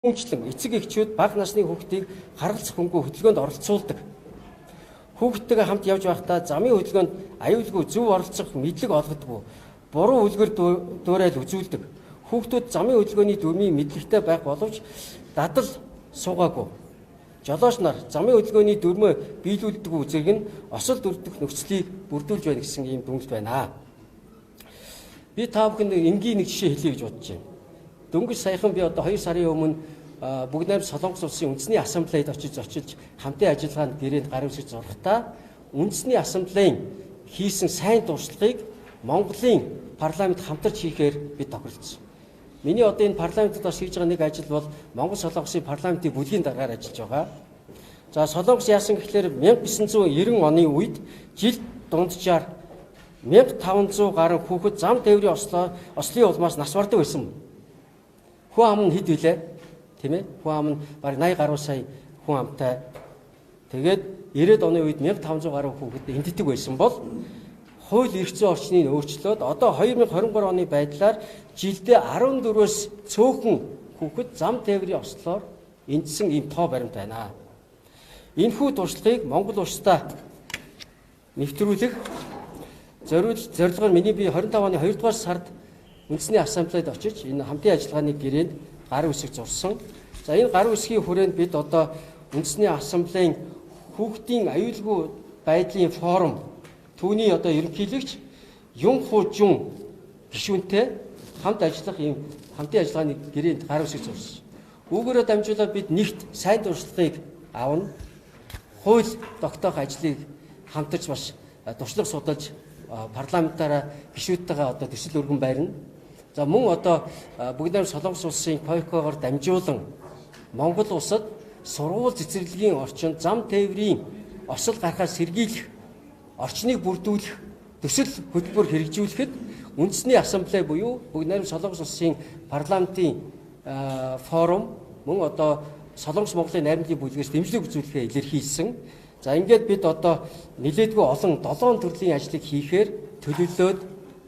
Хүнчлэн эцэг эхчүүд бага насны хүүхдийг харгалзах хөнгөө хөтөлбөрөнд оролцуулдаг. Хүүхдтэйгээ хамт явж байхдаа замын хөдөлгөөнд аюулгүй зөв оролцох мэдлэг олгодгүй. Буруу үлгэр дуурайл үзүүлдэг. Хүүхдүүд замын хөдөлгөөний дүрмийн мэдлэгтэй байх боловч дадал суугаагүй. Жолооч нар замын хөдөлгөөний дүрмөө биелүүлдэг үзэг нь осол дүрдэх нөхцөлийг бүрдүүлж байна гэсэн ийм дүгнэлт байна. Би та бүхэнд энгийн нэг жишээ хэлье гэж бодож байна. Дөнгөж саяхан би одоо 2 сарын өмнө Бүгд найрамд Солонгос улсын үндэсний ассамблеид очиж хамтын ажиллагаанд гэрээнд гар үсгэж зурхтаа үндэсний ассамблеийн хийсэн сайн дурсгалыг Монголын парламент хамтарч хийхээр бид тохиролцсон. Миний одоо энэ парламентд бас хийж байгаа нэг ажил бол Монгол Солонгосын парламентын бүлгийн дараагаар ажиллаж байгаа. За Солонгос яасан гэхээр 1990 оны үед жилд дунджаар 1500 гаруй хүүхэд зам тээврийн ослын улмаас нас бардаг байсан. Хүн ам нь хэд вүлээ? Тийм ээ? Хүн ам нь бараг 80 гаруй сая хүн амтай. Тэгээд 90-ад оны үед 1500 гаруй хүүхэд энддэг байсан бол хууль эрх зүйн орчныг өөрчлөөд одоо 2023 оны байдлаар жилдээ 14-өөс цөөхөн хүүхэд зам тээврийн ослоор эндсэн ийм тоо баримт байна. Энэхүү туршлагыг Монгол улстай нэвтрүүлэх зорилгоор миний би 25 оны 2 дугаар сард үндэсний ассамблеид очиж энэ хамтын ажиллагааны гэрээнд гар үсэг зурсан. За энэ гар үсгийн хүрээнд бид одоо үндэсний ассамблеийн хүүхдийн аюулгүй байдлын форум түүний одоо ерөнхийлөгч Юм Хужун гишүүнтэй хамт ажиллах ийм хамтын ажиллагааны гэрээнд гар үсэг зурсан. Үүгээрээ дамжуулаад бид нэгт сайн дурсгалыг авна. Хууль тогтоох ажлыг хамтарч бас туршлага судалж парламентаараа гишүүдтэйгээ одоо төсөл өргөн байрна. За мөн одоо Бүгд найрамд Солонгос улсын койкогоор дамжуулан Монгол улсад сургууль цэцэрлэгийн орчинд зам тээврийн осол гарахаас сэргийлэх, орчныг бүрдүүлэх, төсөл хөтөлбөр хэрэгжүүлэхэд үндэсний ассамблей буюу Бүгд найрамд Солонгос улсын парламентын форум мөн одоо Солонгос Монголын найрамдлын бүлгээс дэмжлэг үзүүлэхээ илэрхийлсэн. За ингээд бид одоо нэлээдгүй олон 7 төрлийн ажлыг хийхээр төлөвлөөд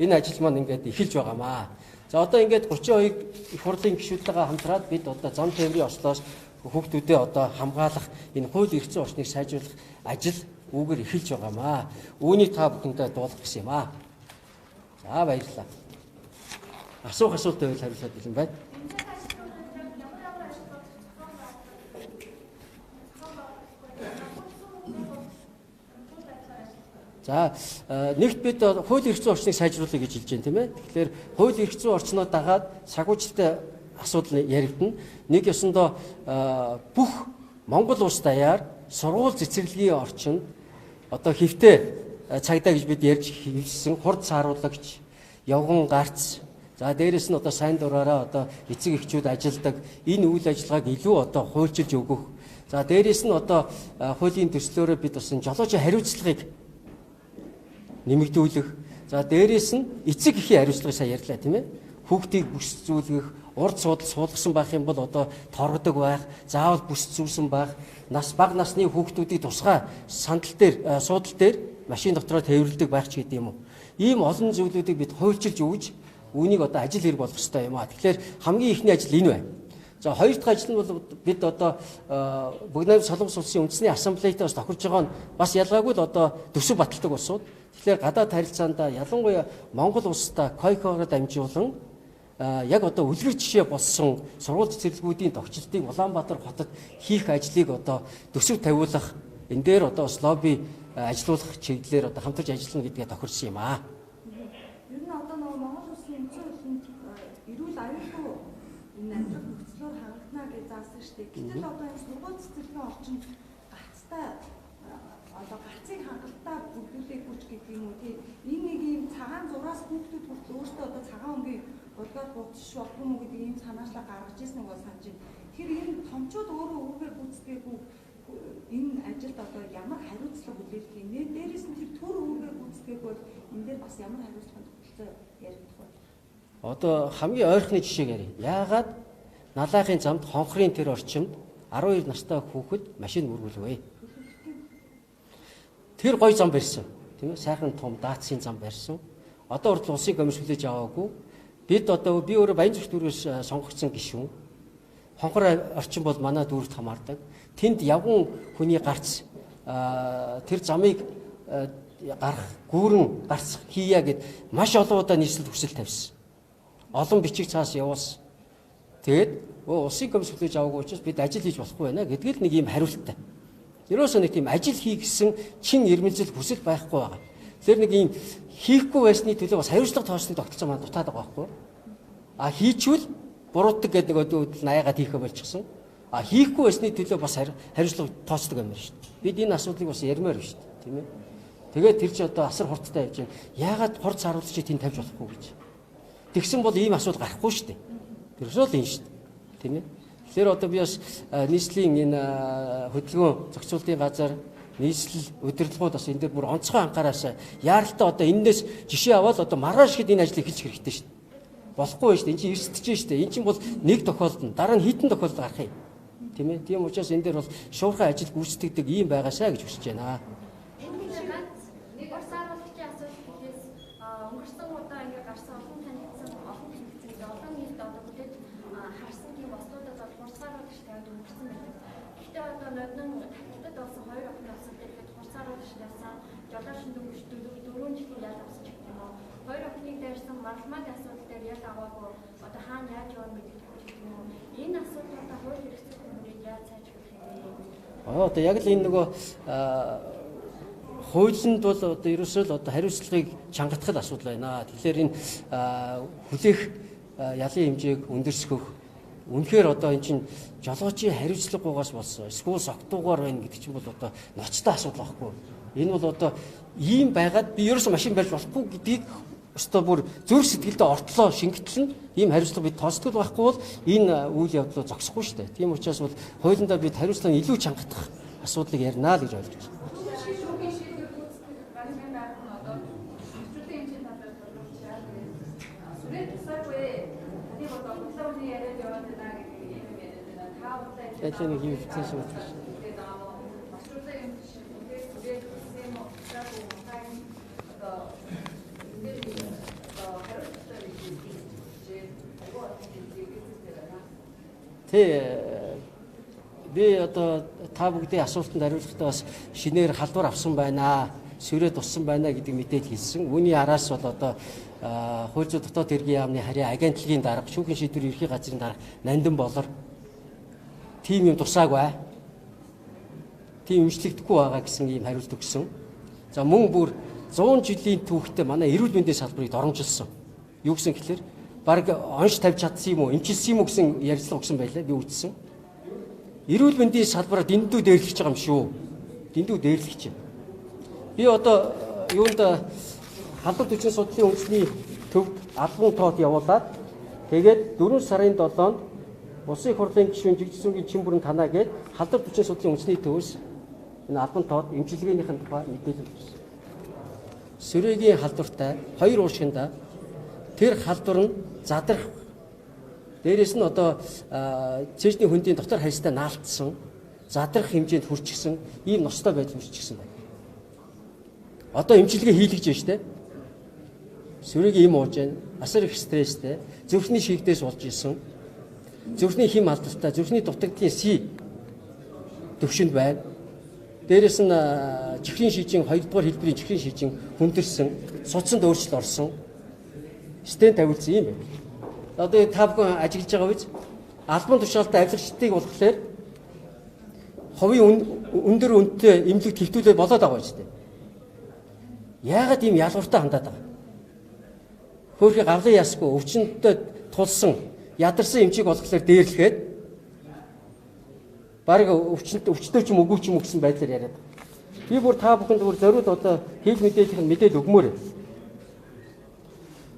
энэ ажил маань ингээд эхэлж байгаамаа. За одоо ингээд 32 их хурлын гишүүдтэйгээ хамтраад бид одоо зам тээврийн ослоос хүүхдүүдэд одоо хамгаалах энэ хууль эрх зүйн орчныг сайжруулах ажил үүгээр эхэлж байгаамаа. Үүнийг та бүхэндээ дуулах гэсэн юм аа. За баярлалаа. Асуулт байвал хариулаад хэлэн байна. За нэгт бид хууль эрх зүйн орчныг сайжруулах гэж хэлж байна тийм ээ. Тэгэхээр хууль эрх зүйн орчноо дагаад санхүүжилттэй асуудал яригдана. Нэг ёсондоо бүх Монгол улс даяар сургууль цэцэрлэгийн орчинд одоо хэвтээ цагдаа гэж бид ярьж хэлсэн хурд сааруулагч, явган гарц. За дээрэс нь одоо сайн дураараа одоо эцэг эхчүүд ажилдаг энэ үйл ажиллагааг илүү одоо хуульчилж өгөх. За дээрэс нь одоо хуулийн төслөөрөө бид бас жолоочийн хариуцлагыг нэмэгдүүлэх. За дээрээс нь эцэг эхийн хариуцлагыг сайн ярьлаа тийм ээ. Хүүхдийг бүс зүүлгэх, урд суудал суулгасан байх юм бол одоо торгодог байх, заавал бүс зүүсэн байх, бага насны хүүхдүүдийг тусгай суудал дээр машин дотроо тээвэрлэдэг байх ч гэдэг юм уу. Ийм олон зүйлүүдийг бид хуульчилж өгж үүнийг одоо ажил хэрэг болгох хэрэгтэй юм аа. Тэгэхээр хамгийн ихний ажил энэ байна. За хоёр дахь ажил нь бол бид одоо Бүгд найрамд Солонгос улсын үндэсний ассамблеитай бас тохирж байгаа нь бас ялгаагүй л одоо төсөв баталдаг улсууд. Тэгэхээр гадаад харилцаанд ялангуяа Монгол улстай койкогоор дамжуулан яг одоо үлгэр жишээ болсон сургууль цэцэрлэгүүдийн тогтчлтыг Улаанбаатар хотод хийх ажлыг одоо төсөв тавиулах энэ дээр одоо бас лобби ажилуулах чиглэлээр одоо хамтарч ажиллана гэдгээ тохирсон юм аа. Ер нь одоо нөгөө Монгол улсын үндэсний хуулинд эрүүл аюулгүй энэ амьдрах нөхцлөөр хангана гэж заасан шүү дээ. Гэтэл одоо энэ сургууль цэцэрлэгийн орчинд гацтай одоо гацыг хангалттай бүрдүүлэх хүч гэдэг юм уу тийм энэ нэг юм цагаан зураас хүүхдүүд хүртэл өөртөө одоо цагаан өнгийн болдоор буудчих болох юм уу гэдэг ийм санаачлаа гаргаж ирсэн бол санаж байна. Тэр энэ томчууд өөрөө үүгээр гүйцэтгэхгүй энэ ажилд одоо ямар хариуцлага хүлээх юм нэ дээрээс нь тэр төр үүгээр гүйцэтгэхгүй бол энэ дээр бас ямар хариуцлаганд төлөвлөсөн яригдах вэ? Одоо хамгийн ойрхны жишээг ярив. Яагаад налаахын замд хонхрын тэр орчинд 12 настай хүүхэд машин мөргүүлвэ? Тэр гой зам барьсан. Тийм ээ? Сайхан том даацын зам барьсан. Одоо урд улсын комисс хүлээж аваагүй. Бид одоо би өөрөө Баянзүрх дүүргээс сонгогдсон гишүүн. хонхор орчин бол манай дүүрт хамаардаг. Тэнд явган хүний гарц тэр замыг гарах гүүрэн гарц хийя гэд маш олон удаа нийслэл хүсэл тавьсан. Олон бичиг цаас явуулсан. Тэгээд улсын комисс хүлээж аваагүй учраас бид ажил хийж болохгүй байна гэдгийг нэг юм хариулттай. Ерөөсөө нэг тийм ажил хий гэсэн чин ирмэлзэл хүсэл байхгүй байгаа. Тэр нэг юм хийхгүй байсны төлөө бас хариуцлага тооцны тогтолцоо маань дутаад байгаа байхгүй. Хийчвэл бурууддаг гэдэг нэг наяагаад хийхэ болчихсон. Хийхгүй байсны төлөө бас хариуцлага тооцдог юм байна шүү дээ. Бид энэ асуудлыг бас ярмаар байна шүү дээ, тийм ээ. Тэгээд тэр чинь одоо асар хурдтай явж байна. Яагаад хурд саруулж чи тэнд тавьж болохгүй гэж. Тэгсэн бол ийм асуудал гарахгүй шүү дээ. Тэрсөө л юм шүү дээ. Тийм ээ. Тэгэхээр одоо би бас нийслэлийн энэ хөдөлгөөн зохицуулалтын газар нийслэл удирдлагууд бас энэ дээр бүр онцгой анхаараасаа яаралтай одоо энэс жишээ аваад одоо маргааш хэд энэ ажлыг хийж хэрэгтэй шүү дээ. Болохгүй шүү дээ. Энд чинь эрсдэж шүү дээ. Энэ чинь бол нэг тохиолдолд дараа нь хитэн тохиолдолд гарах юм. Тийм ээ. Тийм учраас энэ дээр бол шуурхай ажил гүйцэтгэдэг ийм байгаасаа гэж хүсэж байна. Нэг саруулагчийн асуудал гэхээс өнгөрсөн удаа ингээ гарсан олон танигдсан олон нийт одоо бүтэд харсан тийм бослуудад бол хурцгааруулагч тавьд өнгөрсөн байдаг. Гэхдээ одоо нодон тактикад болсон хоёр охин болсон тэгээд хурцгааруулагч тавьсан жолооч дөнгөж 4 жилийн ял авсан ч гэх юм уу. Хоёр охиныг дайрсан марламад асуудал дээр ял аваагүй одоо хаана яаж явах мэдээгүй гэх юм уу. Энэ асуудлуудаа хууль хэрэгцээ хүмүүст яаж сайжруулах юм бэ? Одоо яг л энэ нөгөө хуулинд бол одоо ерөөсөө л одоо хариуцлагыг чангатгах асуудал байна. Тэгэхээр энэ хүлээх ялын хэмжээг өндөрсгөх үнэхээр одоо эн чинь жолоочийн хариуцлагагүйгаас болсон. Эсвэл согтуугаар байна гэдэг чинь бол одоо ноцтой асуудал байхгүй. Энэ бол одоо ийм байгаад би ерөөсөө машин барьж болохгүй гэдгийг өстой бүр зүрх сэтгэлдээ ортлоо шингэтэл нь ийм хариуцлага бид тооцдог байхгүй бол энэ үйл явдлыг зогсохгүй шүү дээ. Тийм учраас бол хуулиндаа бид хариуцлагыг илүү чангатгах асуудлыг ярина л гэж ойлгож байна. Эцэг нэг юм хэлсэн шүү дээ. Би одоо та бүгдийн асуултанд хариулахдаа бас шинээр халдвар авсан байна, сүрээ туссан байна гэдэг мэдээлэл хэлсэн. Үүний араас бол одоо хууль зүйн дотоод хэргийн яамны харьяа агентлагийн дарга, шүүхийн шийдвэр ерхий газрын дарга Нандин Болор тийм юм тусаагүй. Тийм имжлэгдэхгүй байгаа гэсэн ийм хариулт өгсөн. За мөн бүр 100 жилийн түүхтээ манай эрүүл мэндийн салбарыг доромжилсон. Юу гэсэн гэхээр баг онш тавьж чадсан юм уу, эмчилсэн юм уу гэсэн ярилцлага өгсөн байлаа. Би үзсэн. Эрүүл мэндийн салбараа дэндүү дээрлэж байгаа юм шүү. Дэндүү дээрлэж байна. Би одоо юунд халдвар төчийн судлалын үндэсний төвд албан тоот явуулаад тэгээд 4 сарын 7-нд Улсын их хурлын гишүүн Жигдсүнгийн чин бүрэн танаа гээд халдвар төчийн судлалын үндэсний төвөөс энэ албан тоот эмчилгээнийхэн тухай мэдээлэл өгсөн. Сүрээгийн халдвартай 2 уушгинда тэр халдвар нь задрах дээрээс нь одоо цэжний хөндийн дотор хайстай наалтсан задрах хэмжээнд хүрчихсэн ийм ностой байдал үүсчихсэн байна. Одоо эмчилгээ хийлгэж байна шүү дээ. Сүрээгийн юм ууж байна. Асар их стресстэй, зүрхний шигдээс болж исэн. Зүрхний хэм алдалтай, зүрхний дутагдлын C төвшөнд байна. Дээрээс нь чихрийн шижин 2 дугаар хэлбэрийн чихрийн шижин хүндэрсэн, судсанд өөрчлөлт орсон. Стент тавилсан юм байна. Одоо та бүхэн ажиллаж байгаа үз албан тушаалтай авилгачдыг болохоор хувийн өндөр үнэтэй эмнэлэгт хэвтүүлээ болоод байгаа юм шүү дээ. Яагаад ийм ялгууртай хандаад байгаа? Хөөхий гавлын ясгүй өвчнөдтэй тулсан ядарсан эмчийг болохоор дээрлэхэд баг өвчтөй ч юм үгүй ч юм гэсэн байдлаар яриад байгаа. Би бүр та бүхэнд бүр зориуд одоо хэл мэдээллийн мэдээлэл өгмөр.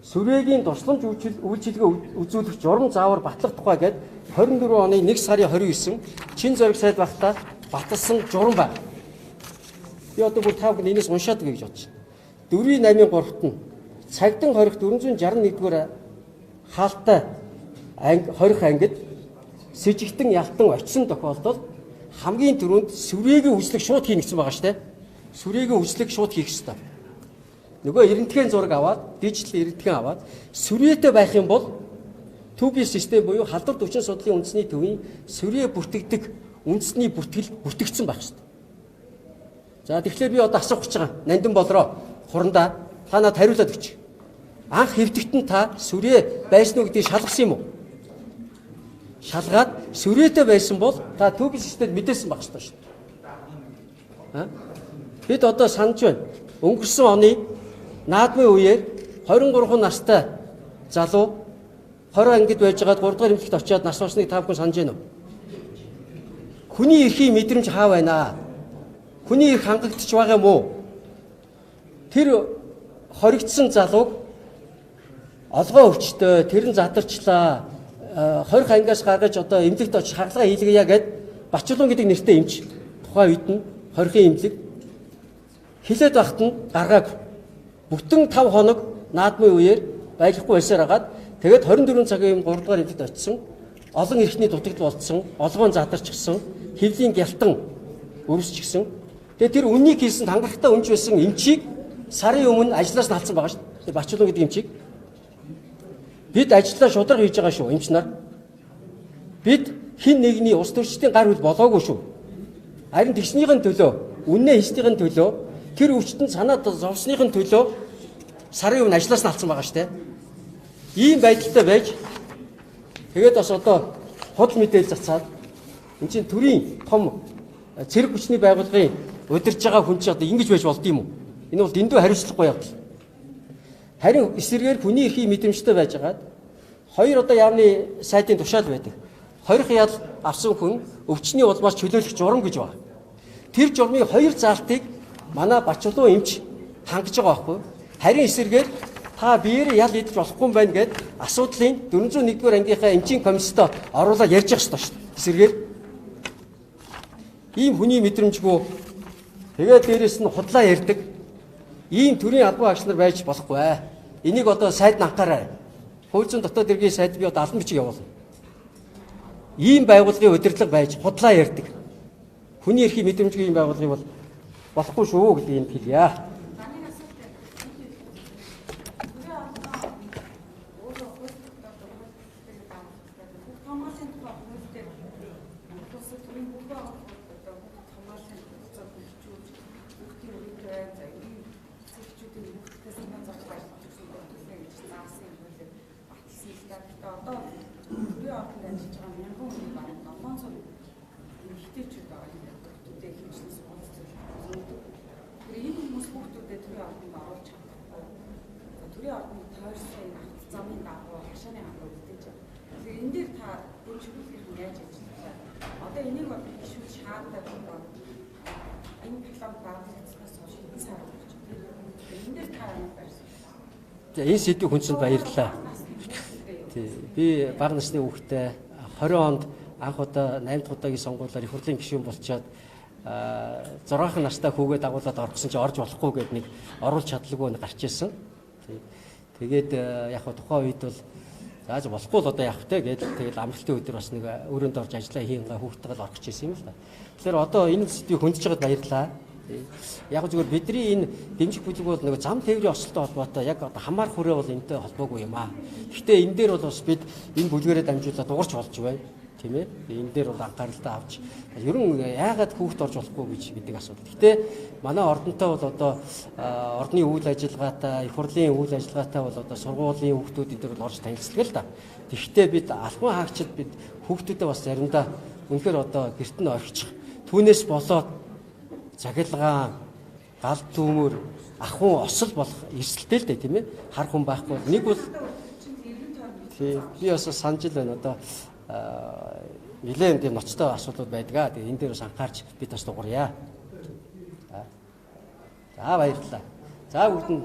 Сүрээгийн тусламж үйлчилгээ үзүүлэх журам заавар батлах тухай гээд 24 оны 1 сарын 29 чин зориг сайд багтаа баталсан журам байна. Би одоо бүр та бүхэн энэс уншаад өгье гэж бодож байна. 4-8-3-т нь цагдан хорих 461-р хаалттай хорих ангид с ิจ гтэн ялтан очисон тохиолдолд хамгийн түрүүнд сүрээгийн үйлчлэг шууд хийнэ гэсэн байгаа шүү дээ. Сүрээгийн үйлчлэг шууд хийх ёстой. Нөгөө эрентгийн зураг аваад, дижитал эрентгийн аваад сүрээтэй байх юм бол 2B систем буюу халдвар төвчин судлалын үндэсний төвийн сүрээ бүртгэдэг үндэсний бүртгэл бүртгэгдсэн байх шүү дээ. За тэгэхээр би одоо асуух гэж байгаа. Нандин болроо хурандаа та надад хариулаад өгч. Анх хэвтэгтэн та сүрээ байсан уу гэдгийг шалгасан юм уу? Шалгаад сүрээтэй байсан бол та 2B системд мэдээсэн байх шүү дээ. Бид одоо санаж байна. Өнгөрсөн оны наадмын үеэр 23 настай залуу 20 ангид байжгаад 3 дахь эмнэлэгт очиад нас барсныг та бүхэн санаж байна уу? Хүний эрхийн мэдрэмж хаа байна? Хүний эрх хангагдчих байгаа юм уу? Тэр хоригдсан залууг олгоо өвчтөө тэр нь задарчлаа. 20 ангиас гаргаж одоо эмнэлэгт очиж хагалгаа хийлгэе гэд Бачулуун гэдэг нэртэй эмч тухайн үед нь 20-ын эмнэлэг хилээд байхад нь гаргаагүй. Бүтэн 5 хоног наадмын үеэр байхгүй байсаар хагаад тэгээд 24 цагийн 3 дугаар эмнэлэгт очисон. Олон эрхний дутагдал болцсон, олгоон задарчихсан, хэвлийн гялтан өрсчихсэн. Тэгээд тэр үннийг хийсэн хангалттай үнж байсан эмчийг сарын өмнө ажлаас нь халдсан байгаа шүү дээ. Бачулуун гэдэг эмчийг бид ажлаа шударга хийж байгаа шүү эмч нар. Бид хин нэгний ус төрчдийн гар хөл болоогүй шүү. Харин тэгснийхэн төлөө, үннээ хийснийхэн төлөө, тэр өвчтөнд санаад зовсныхын төлөө сарын өмнө ажлаас нь алдсан байгаа шүү дээ. Ийм байдалтай байж тэгээд бас одоо худал мэдээлэл цацаад энэ чинь төрийн том цэрэг хүчний байгууллагын удирж байгаа хүн чинь одоо ингэж байж болд юм уу? Энэ бол дэндүү хариуцлагагүй явдал. Харин эсрэгээр хүний эрхийн мэдрэмжтэй байжгаад хоёр одоо яамны сайтын тушаал байдаг. Хорих ял авсан хүн өвчний улмаас чөлөөлөх журам гэж байна. Тэр журмын хоёр заалтыг манай Бачулуун эмч хангаж байгаа байхгүй. Харин эсрэгээр та биеэр ял идэж болохгүй юм байна гэд асуудлын 401-р ангийнхаа эмчийн комиссод оруулаад ярьж явах ёстой шүү дээ. Эсрэгээр ийм хүний мэдрэмжгүй тэгээд дээрэс нь худлаа ярьдаг ийм төрлийн албан агч нар байж болохгүй. Энийг одоо сайд нь анхаарай. Хууль зүйн дотоод иргэний сайд би одоо албан бичиг явуулна. Ийм байгууллагын удирдлага байж худлаа ярьдаг. Хүний эрхийн мэдрэмжгүй ийм байгууллагыг бол болохгүй шүү гэдэг юм хэлье. Энэ сэдвийг хүнсэнд баярлалаа. Би бага насны хүүхдээ 20 онд анх удаа 8 дахь удаагийн сонгуулиар их хурлын гишүүн болчоод 6 настай хүүгээ дагуулад орсон чи орж болохгүй гэд нэг оруулж чадлаггүй нэг гарч ирсэн. Тэгээд яг хаа тухайн үед бол зааж болохгүй л одоо явах те гээд тэгээд амралтын өдөр бас нэг өрөөнд орж ажиллаа хийнгээ хүүхдтэйгээ орох гэж ирсэн юм л да. Тэгэхээр одоо энэ сэдвийг хүндэж байгаад баярлалаа. Яг зүгээр бидний энэ дэмжих бүлэг бол нэг зам тээврийн ослолтой холбоотой яг одоо хамаарх хүрээ бол энэтэй холбоогүй юм аа. Гэхдээ энэ дээр бол бас бид энэ бүлгээрээ дамжуулаад дуурч болж байна. Тийм ээ. Энэ дээр бол анхааралтай авч ер нь яагаад хүүхд орж болохгүй гэж гэдэг асуудал. Гэхдээ манай ордонтой бол одоо ордны үйл ажиллагаатай, их хурлын үйл ажиллагаатай бол одоо сургуулийн хүүхдүүд энэ дээр бол орж танилцдаг л да. Тэгэхдээ бид албан хаагчид бид хүүхдүүдэд бас заримдаа үнэхээр одоо гэрт нь орчих. Түүнээс болоод загилгаан, гал түүмөр, ахуй осол болох эрсдэлтэй л дээ тийм ээ. Хар хүн байхгүй. Нэг бол би бас санаж л байна одоо нэлээд тийм ноцтой асуудал байдгаа. Тэгээ энэ дээр бас анхаарч бид бас дуурья. За баярлалаа. За бүгд нь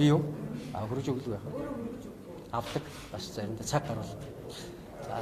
би юу? Хөрөж өглөө яах вэ? Авдаг бас заримдаа цаг гарвал. За.